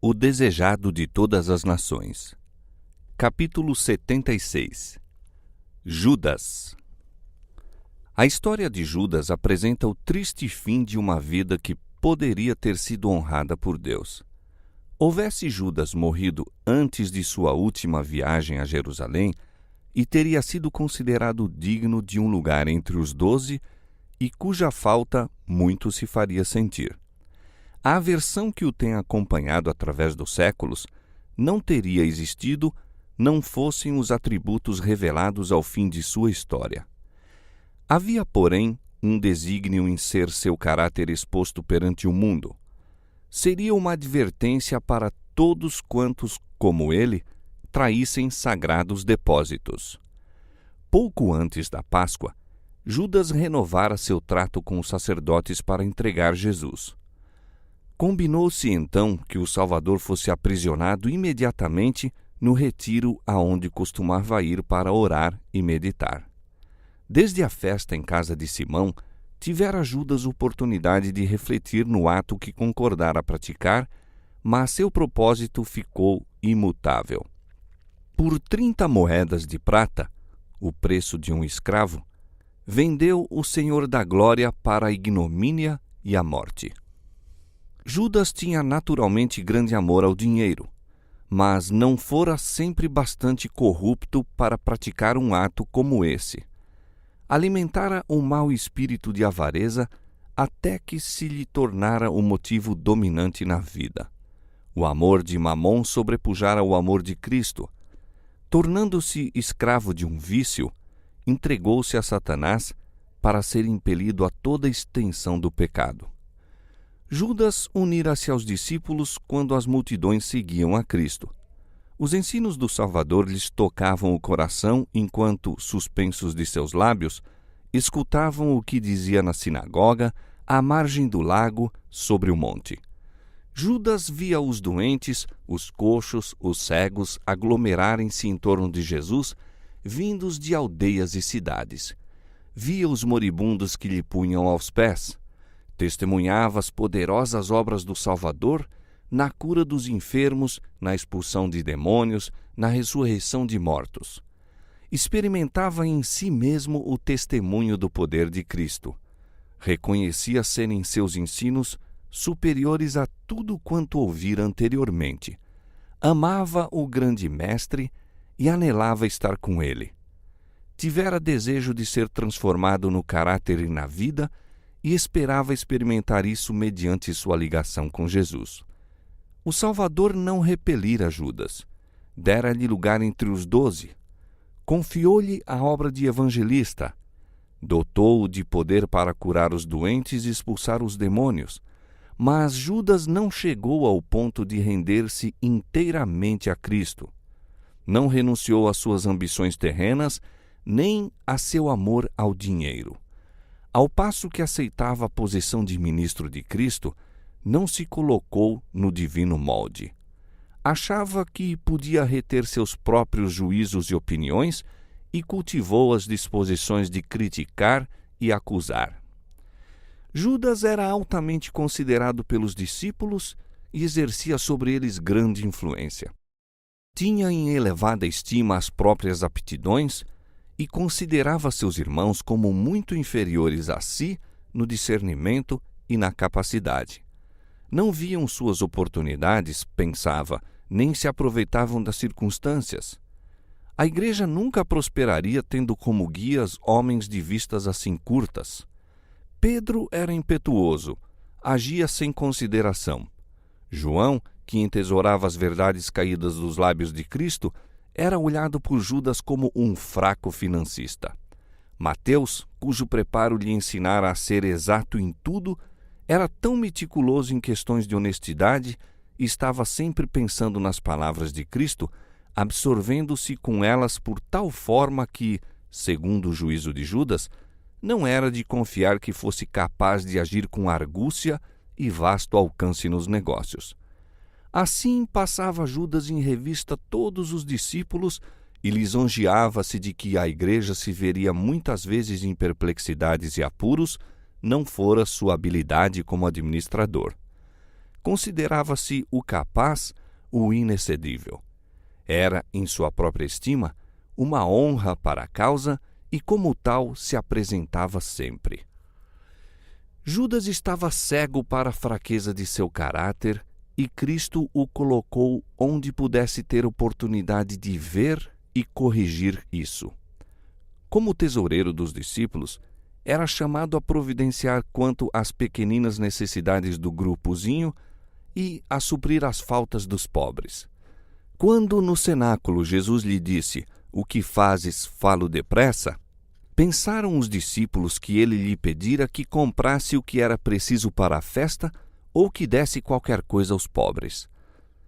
O desejado de todas as nações. Capítulo 76. Judas. A história de Judas apresenta o triste fim de uma vida que poderia ter sido honrada por Deus. Houvesse Judas morrido antes de sua última viagem a Jerusalém, e teria sido considerado digno de um lugar entre os 12, e cuja falta muito se faria sentir. A aversão que o tem acompanhado através dos séculos não teria existido não fossem os atributos revelados ao fim de sua história. Havia, porém, um desígnio em ser seu caráter exposto perante o mundo. Seria uma advertência para todos quantos, como ele, traíssem sagrados depósitos. Pouco antes da Páscoa, Judas renovara seu trato com os sacerdotes para entregar Jesus. Combinou-se então que o Salvador fosse aprisionado imediatamente no retiro aonde costumava ir para orar e meditar. Desde a festa em casa de Simão, tivera Judas oportunidade de refletir no ato que concordara praticar, mas seu propósito ficou imutável. Por 30 moedas de prata, o preço de um escravo, vendeu o Senhor da Glória para a ignomínia e a morte. Judas tinha naturalmente grande amor ao dinheiro, mas não fora sempre bastante corrupto para praticar um ato como esse. Alimentara um mau espírito de avareza até que se lhe tornara o motivo dominante na vida. O amor de Mamon sobrepujara o amor de Cristo. Tornando-se escravo de um vício, entregou-se a Satanás para ser impelido a toda a extensão do pecado. Judas unira-se aos discípulos quando as multidões seguiam a Cristo. Os ensinos do Salvador lhes tocavam o coração enquanto, suspensos de seus lábios, escutavam o que dizia na sinagoga, à margem do lago, sobre o monte. Judas via os doentes, os coxos, os cegos aglomerarem-se em torno de Jesus, vindos de aldeias e cidades. Via os moribundos que lhe punham aos pés. Testemunhava as poderosas obras do Salvador na cura dos enfermos, na expulsão de demônios, na ressurreição de mortos. Experimentava em si mesmo o testemunho do poder de Cristo. Reconhecia serem seus ensinos superiores a tudo quanto ouvira anteriormente. Amava o grande mestre e anelava estar com ele. Tivera desejo de ser transformado no caráter e na vida, e esperava experimentar isso mediante sua ligação com Jesus. O Salvador não repelira Judas. Dera-lhe lugar entre os 12. Confiou-lhe a obra de evangelista. Dotou-o de poder para curar os doentes e expulsar os demônios. Mas Judas não chegou ao ponto de render-se inteiramente a Cristo. Não renunciou às suas ambições terrenas, nem a seu amor ao dinheiro. Ao passo que aceitava a posição de ministro de Cristo, não se colocou no divino molde. Achava que podia reter seus próprios juízos e opiniões e cultivou as disposições de criticar e acusar. Judas era altamente considerado pelos discípulos e exercia sobre eles grande influência. Tinha em elevada estima as próprias aptidões e considerava seus irmãos como muito inferiores a si no discernimento e na capacidade. Não viam suas oportunidades, pensava, nem se aproveitavam das circunstâncias. A igreja nunca prosperaria tendo como guias homens de vistas assim curtas. Pedro era impetuoso, agia sem consideração. João, que entesourava as verdades caídas dos lábios de Cristo, era olhado por Judas como um fraco financista. Mateus, cujo preparo lhe ensinara a ser exato em tudo, era tão meticuloso em questões de honestidade e estava sempre pensando nas palavras de Cristo, absorvendo-se com elas por tal forma que, segundo o juízo de Judas, não era de confiar que fosse capaz de agir com argúcia e vasto alcance nos negócios. Assim passava Judas em revista todos os discípulos e lisonjeava-se de que a igreja se veria muitas vezes em perplexidades e apuros, não fora sua habilidade como administrador. considerava-se o capaz, o inexcedível. Era, em sua própria estima, uma honra para a causa e, como tal, se apresentava sempre. Judas estava cego para a fraqueza de seu caráter e Cristo o colocou onde pudesse ter oportunidade de ver e corrigir isso. Como tesoureiro dos discípulos, era chamado a providenciar quanto às pequeninas necessidades do grupozinho e a suprir as faltas dos pobres. Quando no cenáculo Jesus lhe disse: "O que fazes, falo depressa", pensaram os discípulos que ele lhe pedira que comprasse o que era preciso para a festa ou que desse qualquer coisa aos pobres.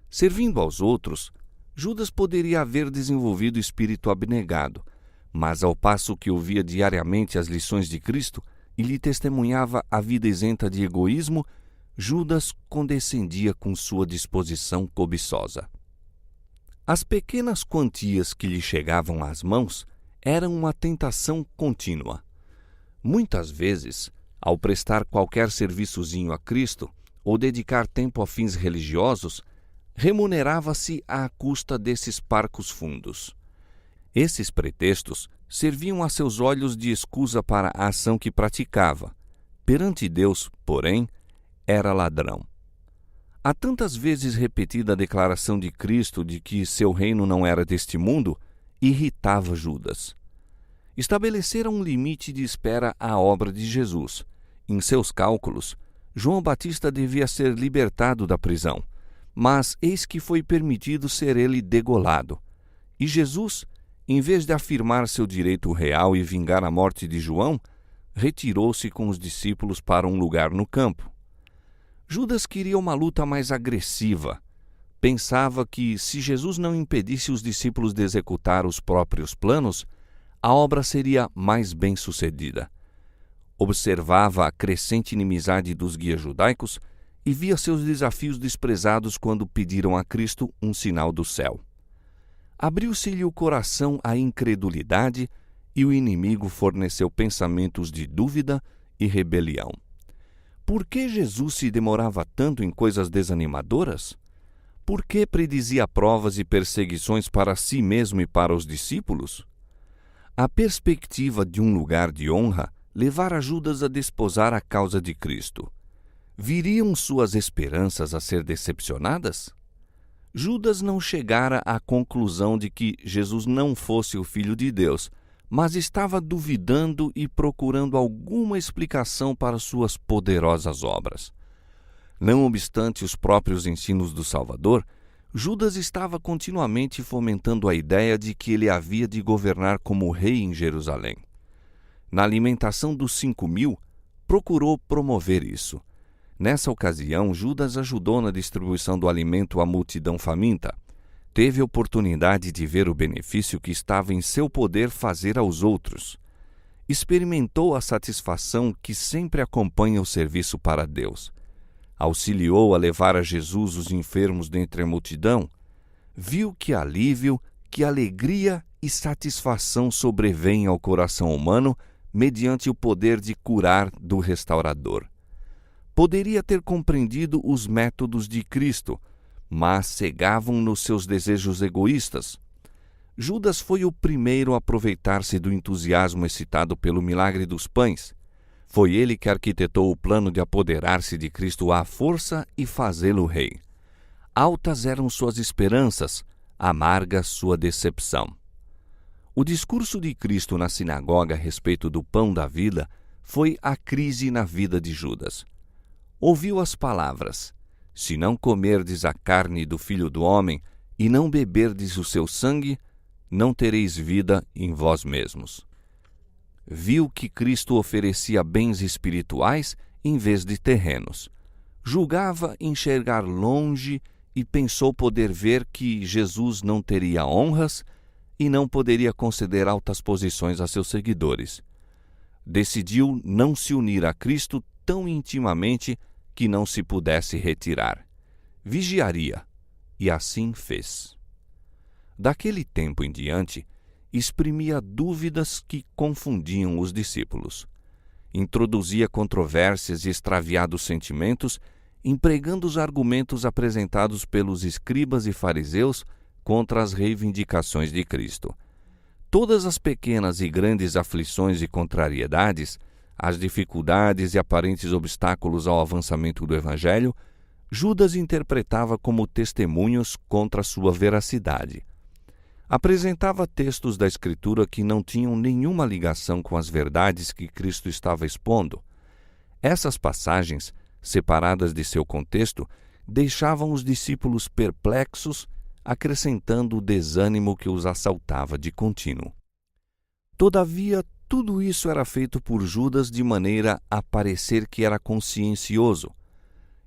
Servindo aos outros, Judas poderia haver desenvolvido espírito abnegado, mas ao passo que ouvia diariamente as lições de Cristo e lhe testemunhava a vida isenta de egoísmo, Judas condescendia com sua disposição cobiçosa. As pequenas quantias que lhe chegavam às mãos eram uma tentação contínua. Muitas vezes, ao prestar qualquer serviçozinho a Cristo ou dedicar tempo a fins religiosos, remunerava-se à custa desses parcos fundos. Esses pretextos serviam a seus olhos de escusa para a ação que praticava. Perante Deus, porém, era ladrão. A tantas vezes repetida a declaração de Cristo de que seu reino não era deste mundo, irritava Judas. Estabeleceram um limite de espera à obra de Jesus. Em seus cálculos, João Batista devia ser libertado da prisão, mas eis que foi permitido ser ele degolado. E Jesus, em vez de afirmar seu direito real e vingar a morte de João, retirou-se com os discípulos para um lugar no campo. Judas queria uma luta mais agressiva. Pensava que, se Jesus não impedisse os discípulos de executar os próprios planos, a obra seria mais bem-sucedida. Observava a crescente inimizade dos guias judaicos e via seus desafios desprezados quando pediram a Cristo um sinal do céu. Abriu-se-lhe o coração à incredulidade e o inimigo forneceu pensamentos de dúvida e rebelião. Por que Jesus se demorava tanto em coisas desanimadoras? Por que predizia provas e perseguições para si mesmo e para os discípulos? A perspectiva de um lugar de honra levara Judas a desposar a causa de Cristo. Viriam suas esperanças a ser decepcionadas? Judas não chegara à conclusão de que Jesus não fosse o Filho de Deus, mas estava duvidando e procurando alguma explicação para suas poderosas obras. Não obstante os próprios ensinos do Salvador, Judas estava continuamente fomentando a ideia de que ele havia de governar como rei em Jerusalém. Na alimentação dos 5.000, procurou promover isso. Nessa ocasião, Judas ajudou na distribuição do alimento à multidão faminta. Teve oportunidade de ver o benefício que estava em seu poder fazer aos outros. Experimentou a satisfação que sempre acompanha o serviço para Deus. Auxiliou a levar a Jesus os enfermos dentre a multidão. Viu que alívio, que alegria e satisfação sobrevêm ao coração humano mediante o poder de curar do restaurador. Poderia ter compreendido os métodos de Cristo, mas cegavam nos seus desejos egoístas. Judas foi o primeiro a aproveitar-se do entusiasmo excitado pelo milagre dos pães. Foi ele que arquitetou o plano de apoderar-se de Cristo à força e fazê-lo rei. Altas eram suas esperanças, amarga sua decepção. O discurso de Cristo na sinagoga a respeito do pão da vida foi a crise na vida de Judas. Ouviu as palavras: "Se não comerdes a carne do Filho do Homem e não beberdes o seu sangue, não tereis vida em vós mesmos." Viu que Cristo oferecia bens espirituais em vez de terrenos. Julgava enxergar longe e pensou poder ver que Jesus não teria honras e não poderia conceder altas posições a seus seguidores. Decidiu não se unir a Cristo tão intimamente que não se pudesse retirar. Vigiaria, e assim fez. Daquele tempo em diante, exprimia dúvidas que confundiam os discípulos. Introduzia controvérsias e extraviados sentimentos empregando os argumentos apresentados pelos escribas e fariseus contra as reivindicações de Cristo. Todas as pequenas e grandes aflições e contrariedades, as dificuldades e aparentes obstáculos ao avançamento do Evangelho, Judas interpretava como testemunhos contra sua veracidade. Apresentava textos da Escritura que não tinham nenhuma ligação com as verdades que Cristo estava expondo. Essas passagens, separadas de seu contexto, deixavam os discípulos perplexos, acrescentando o desânimo que os assaltava de contínuo. Todavia, tudo isso era feito por Judas de maneira a parecer que era consciencioso.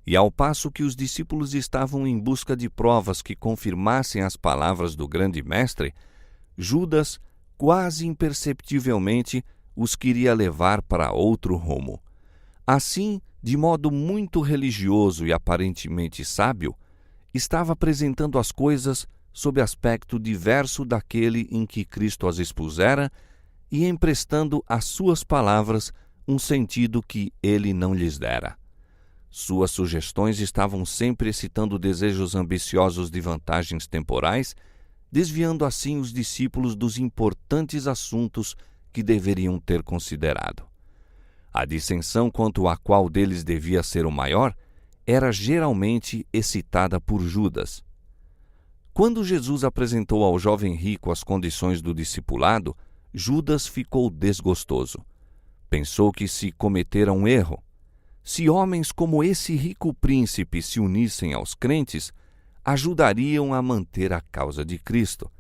E ao passo que os discípulos estavam em busca de provas que confirmassem as palavras do grande mestre, Judas, quase imperceptivelmente, os queria levar para outro rumo. Assim, de modo muito religioso e aparentemente sábio, estava apresentando as coisas sob aspecto diverso daquele em que Cristo as expusera e emprestando às suas palavras um sentido que ele não lhes dera. Suas sugestões estavam sempre excitando desejos ambiciosos de vantagens temporais, desviando assim os discípulos dos importantes assuntos que deveriam ter considerado. A dissensão quanto a qual deles devia ser o maior era geralmente excitada por Judas. Quando Jesus apresentou ao jovem rico as condições do discipulado, Judas ficou desgostoso. Pensou que se cometera um erro. Se homens como esse rico príncipe se unissem aos crentes, ajudariam a manter a causa de Cristo.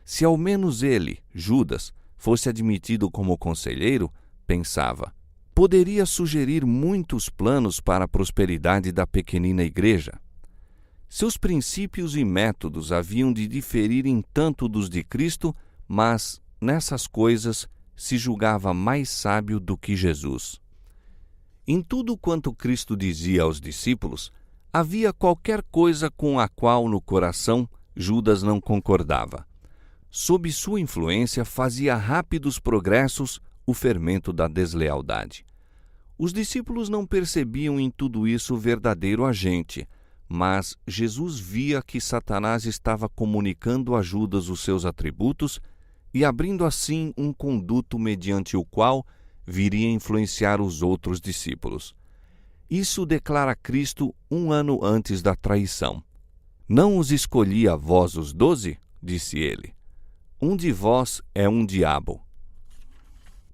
Se ao menos ele, Judas, fosse admitido como conselheiro, pensava, poderia sugerir muitos planos para a prosperidade da pequenina igreja. Seus princípios e métodos haviam de diferir em tanto dos de Cristo, mas, nessas coisas, se julgava mais sábio do que Jesus. Em tudo quanto Cristo dizia aos discípulos, havia qualquer coisa com a qual no coração Judas não concordava. Sob sua influência fazia rápidos progressos o fermento da deslealdade. Os discípulos não percebiam em tudo isso o verdadeiro agente, mas Jesus via que Satanás estava comunicando a Judas os seus atributos e abrindo assim um conduto mediante o qual viria influenciar os outros discípulos. Isso declara Cristo 1 ano antes da traição. Não os escolhi a vós os 12? Disse ele. Um de vós é um diabo.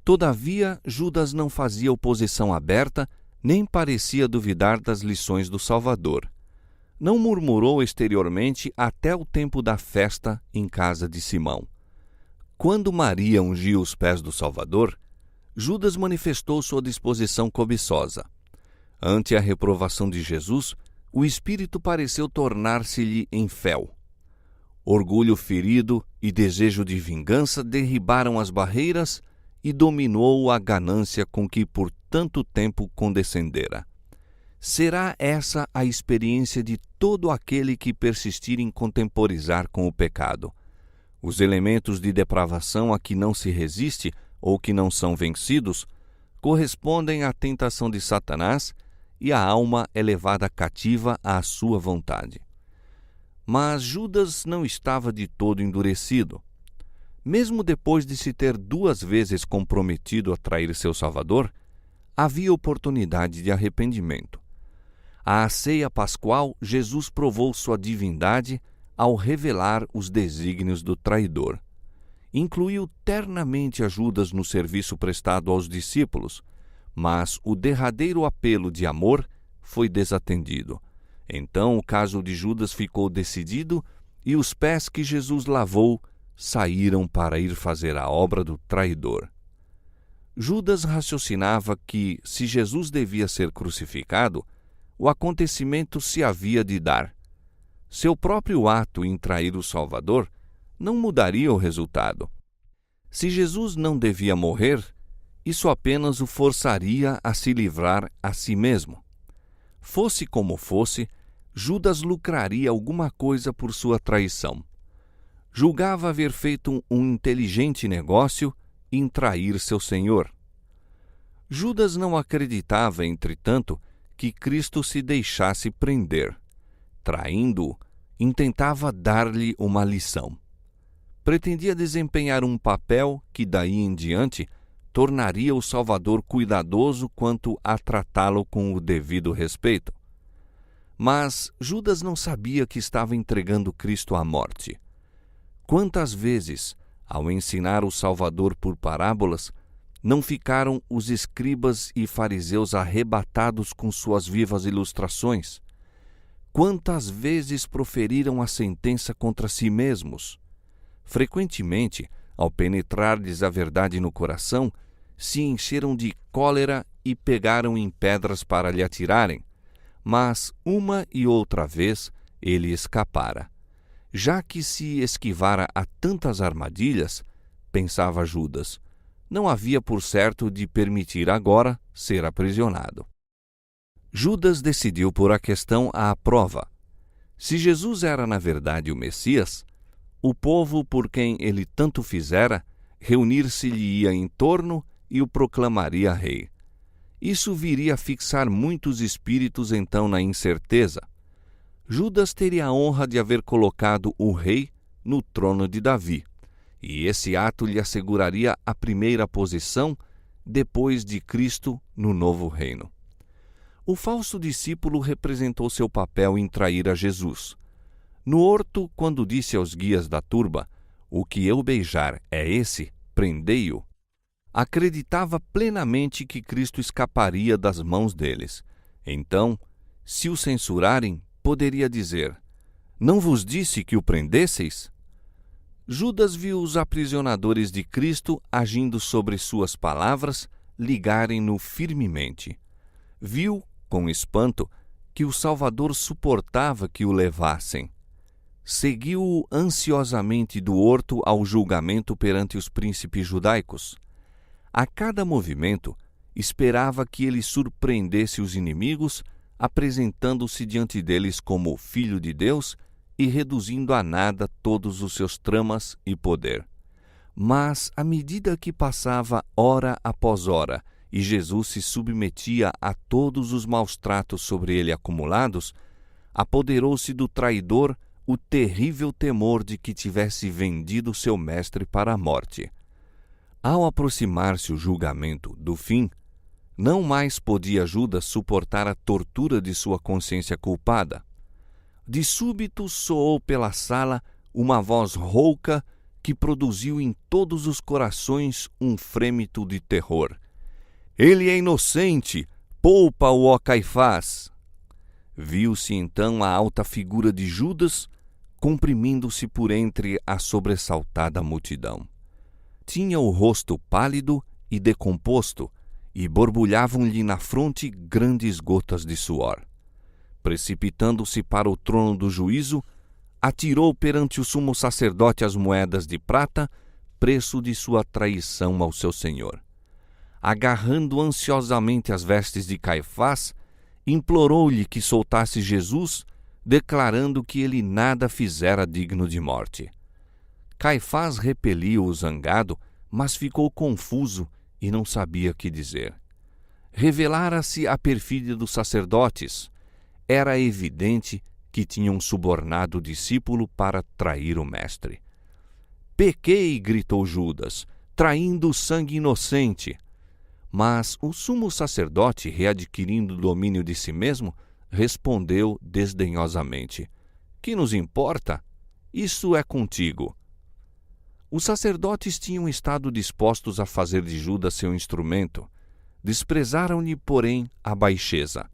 Todavia, Judas não fazia oposição aberta, nem parecia duvidar das lições do Salvador. Não murmurou exteriormente até o tempo da festa em casa de Simão. Quando Maria ungiu os pés do Salvador, Judas manifestou sua disposição cobiçosa. Ante a reprovação de Jesus, o espírito pareceu tornar-se-lhe em fel. Orgulho ferido e desejo de vingança derribaram as barreiras e dominou a ganância com que por tanto tempo condescendera. Será essa a experiência de todo aquele que persistir em contemporizar com o pecado. Os elementos de depravação a que não se resiste ou que não são vencidos correspondem à tentação de Satanás e a alma é levada cativa à sua vontade. Mas Judas não estava de todo endurecido. Mesmo depois de se ter 2 vezes comprometido a trair seu Salvador, havia oportunidade de arrependimento. À ceia pascual, Jesus provou sua divindade ao revelar os desígnios do traidor. Incluiu ternamente a Judas no serviço prestado aos discípulos, mas o derradeiro apelo de amor foi desatendido. Então o caso de Judas ficou decidido e os pés que Jesus lavou saíram para ir fazer a obra do traidor. Judas raciocinava que, se Jesus devia ser crucificado, o acontecimento se havia de dar. Seu próprio ato em trair o Salvador não mudaria o resultado. Se Jesus não devia morrer, isso apenas o forçaria a se livrar a si mesmo. Fosse como fosse, Judas lucraria alguma coisa por sua traição. Julgava haver feito um inteligente negócio em trair seu Senhor. Judas não acreditava, entretanto, que Cristo se deixasse prender. Traindo-o, intentava dar-lhe uma lição. Pretendia desempenhar um papel que, daí em diante, tornaria o Salvador cuidadoso quanto a tratá-lo com o devido respeito. Mas Judas não sabia que estava entregando Cristo à morte. Quantas vezes, ao ensinar o Salvador por parábolas, não ficaram os escribas e fariseus arrebatados com suas vivas ilustrações? Quantas vezes proferiram a sentença contra si mesmos? Frequentemente, ao penetrar-lhes a verdade no coração, se encheram de cólera e pegaram em pedras para lhe atirarem. Mas, uma e outra vez, ele escapara. Já que se esquivara a tantas armadilhas, pensava Judas, não havia por certo de permitir agora ser aprisionado. Judas decidiu pôr a questão à prova. Se Jesus era na verdade o Messias, o povo por quem ele tanto fizera, reunir-se-lhe-ia em torno e o proclamaria rei. Isso viria a fixar muitos espíritos então na incerteza. Judas teria a honra de haver colocado o rei no trono de Davi, e esse ato lhe asseguraria a primeira posição depois de Cristo no novo reino. O falso discípulo representou seu papel em trair a Jesus. No horto, quando disse aos guias da turba, "O que eu beijar é esse, prendei-o", acreditava plenamente que Cristo escaparia das mãos deles. Então, se o censurarem, poderia dizer, "Não vos disse que o prendesseis?" Judas viu os aprisionadores de Cristo agindo sobre suas palavras, ligarem-no firmemente. Viu, com espanto, que o Salvador suportava que o levassem. Seguiu-o ansiosamente do horto ao julgamento perante os príncipes judaicos. A cada movimento, esperava que ele surpreendesse os inimigos, apresentando-se diante deles como Filho de Deus e reduzindo a nada todos os seus tramas e poder. Mas, à medida que passava hora após hora e Jesus se submetia a todos os maus tratos sobre ele acumulados, apoderou-se do traidor o terrível temor de que tivesse vendido seu mestre para a morte. Ao aproximar-se o julgamento do fim, não mais podia Judas suportar a tortura de sua consciência culpada. De súbito soou pela sala uma voz rouca que produziu em todos os corações um frêmito de terror. "Ele é inocente! Poupa-o, ó Caifás!" Viu-se então a alta figura de Judas comprimindo-se por entre a sobressaltada multidão. Tinha o rosto pálido e decomposto, e borbulhavam-lhe na fronte grandes gotas de suor. Precipitando-se para o trono do juízo, atirou perante o sumo sacerdote as moedas de prata, preço de sua traição ao seu senhor. Agarrando ansiosamente as vestes de Caifás, implorou-lhe que soltasse Jesus, declarando que ele nada fizera digno de morte. Caifás repeliu-o zangado, mas ficou confuso e não sabia que dizer. Revelara-se a perfídia dos sacerdotes. Era evidente que tinham subornado o discípulo para trair o mestre. "Pequei", gritou Judas, "traindo o sangue inocente." Mas o sumo sacerdote, readquirindo o domínio de si mesmo, respondeu desdenhosamente, "Que nos importa? Isso é contigo." Os sacerdotes tinham estado dispostos a fazer de Judas seu instrumento. Desprezaram-lhe, porém, a baixeza.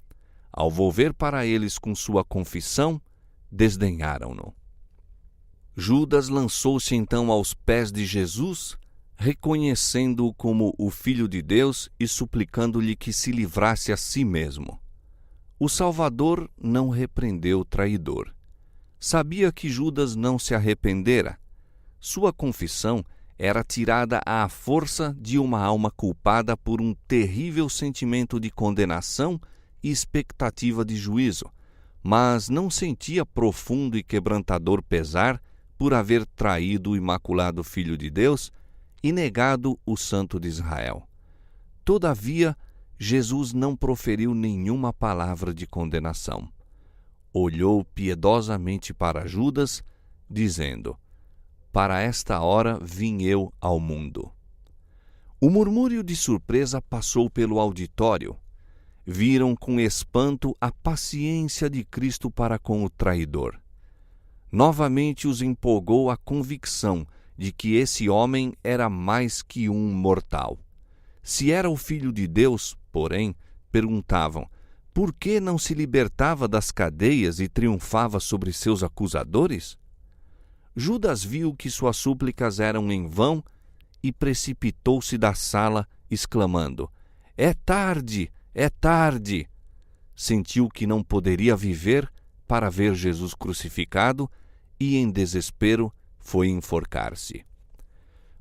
Ao volver para eles com sua confissão, desdenharam-no. Judas lançou-se então aos pés de Jesus, reconhecendo-o como o Filho de Deus e suplicando-lhe que se livrasse a si mesmo. O Salvador não repreendeu o traidor. Sabia que Judas não se arrependera. Sua confissão era tirada à força de uma alma culpada por um terrível sentimento de condenação e expectativa de juízo, mas não sentia profundo e quebrantador pesar por haver traído o imaculado Filho de Deus e negado o Santo de Israel. Todavia, Jesus não proferiu nenhuma palavra de condenação. Olhou piedosamente para Judas, dizendo: para esta hora vim eu ao mundo. O murmúrio de surpresa passou pelo auditório. Viram com espanto a paciência de Cristo para com o traidor. Novamente os empolgou a convicção de que esse homem era mais que um mortal. Se era o Filho de Deus, porém, perguntavam, por que não se libertava das cadeias e triunfava sobre seus acusadores? Judas viu que suas súplicas eram em vão e precipitou-se da sala, exclamando: é tarde, é tarde! Sentiu que não poderia viver para ver Jesus crucificado e, em desespero, foi enforcar-se.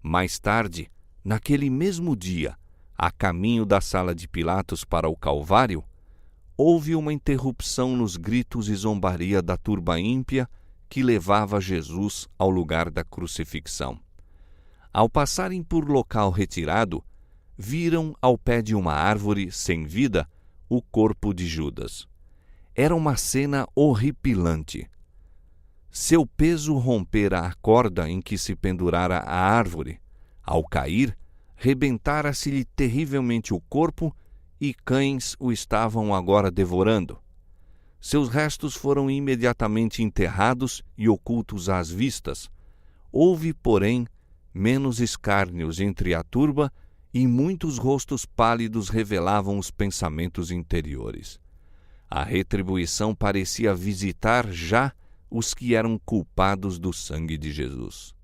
Mais tarde, naquele mesmo dia, a caminho da sala de Pilatos para o Calvário, houve uma interrupção nos gritos e zombaria da turba ímpia que levava Jesus ao lugar da crucifixão. Ao passarem por local retirado, viram ao pé de uma árvore sem vida o corpo de Judas. Era uma cena horripilante. Seu peso rompera a corda em que se pendurara a árvore. Ao cair, rebentara-se-lhe terrivelmente o corpo e cães o estavam agora devorando. Seus restos foram imediatamente enterrados e ocultos às vistas. Houve, porém, menos escárnios entre a turba e muitos rostos pálidos revelavam os pensamentos interiores. A retribuição parecia visitar já os que eram culpados do sangue de Jesus.